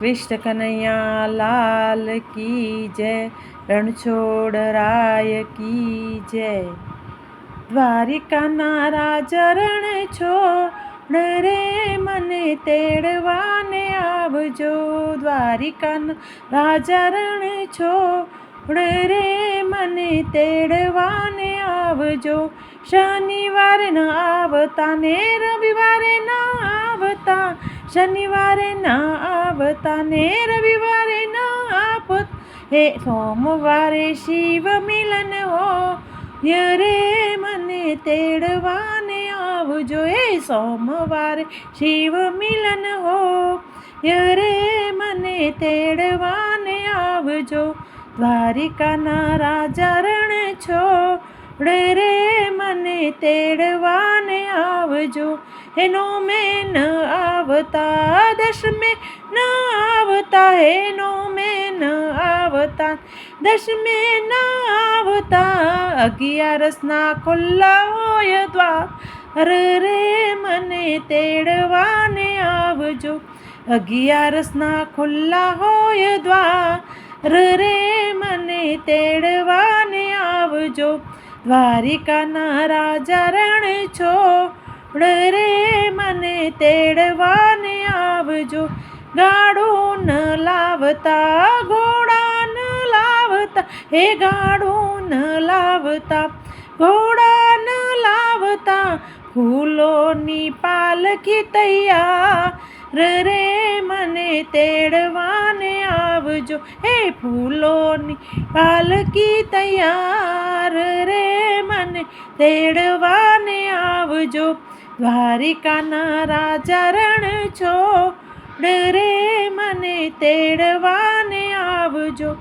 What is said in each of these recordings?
कृष्ण कन्हैया लाल की जय, રણછોડરાય કી જય। દ્વારિકાના રાજા રણ છોડ રે મને તેડવાને આવજો। દ્વારિકાના રાજા રણ છોડ રે મને તેડવાને આવજો। શનિવારે ન આવતા ને રવિવારે ન આવતા, શનિવારે ન આવતા ને રવિવારે ન આવતા, હે સોમવારે શિવ મિલન હોય રે મને તેડવાને આવજો। હે સોમવારે શિવ મિલન હોય રે મને તેડવાને આવજો। દ્વારિકાના રાજા રણ છોડ રે મને તેડવાને આવજો। હેનો મેં ન આવતા દશમે ન આવતા, હેનો મેં ન આવતા દશમે ન આવતા, 11ના ખુલ્લા હોય દ્વાર રે મને તેડવાને આવજો। 11ના ખુલ્લા હોય દ્વાર રે મને તેડવાને આવજો। દ્વારિકાના રાજા રણ છોડ રે મને તેડવાને આવજો। ગાડું ન લાવતા ઘોડા ન લાવતા, હે ગાડું ન લાવતા ઘોડા ન લાવતા, ફૂલોની પાલખી તૈયાર રે મને તેડવાને આવજો। હે ફૂલોની પાલખી તૈયાર રે મને તેડવાને આવજો। દ્વારિકાના રાજા રણ છોડ રે મને તેડવાને આવજો।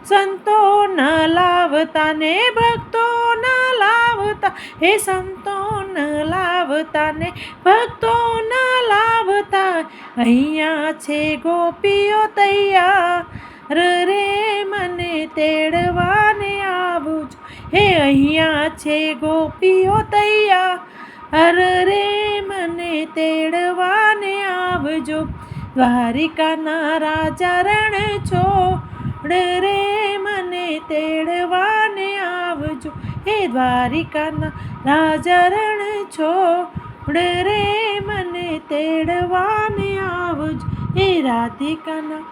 સંતો ન લાવતા ને ભક્તો ન લાવતા, હે સંતો ન લાવતા ને ભક્તો ન લાવતા, અહીંયા છે ગોપીઓ તૈયાર રે મને તેડવાને આવજો। હે અહીંયા છે ગોપીઓ તૈયાર રે મને તેડવાને આવજો। દ્વારિકાના રાજા રણ છોડ રે મને તેડવાને આવજો। હે દ્વારિકાના રાજા રણ છોડ રે મને તેડવાને આવજો। હે રાધિકાના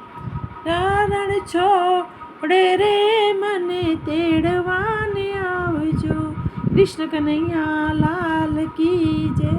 રણ છોડ રે મને તેડવાને આવજો। કૃષ્ણ કનૈયા લાલ કી જય।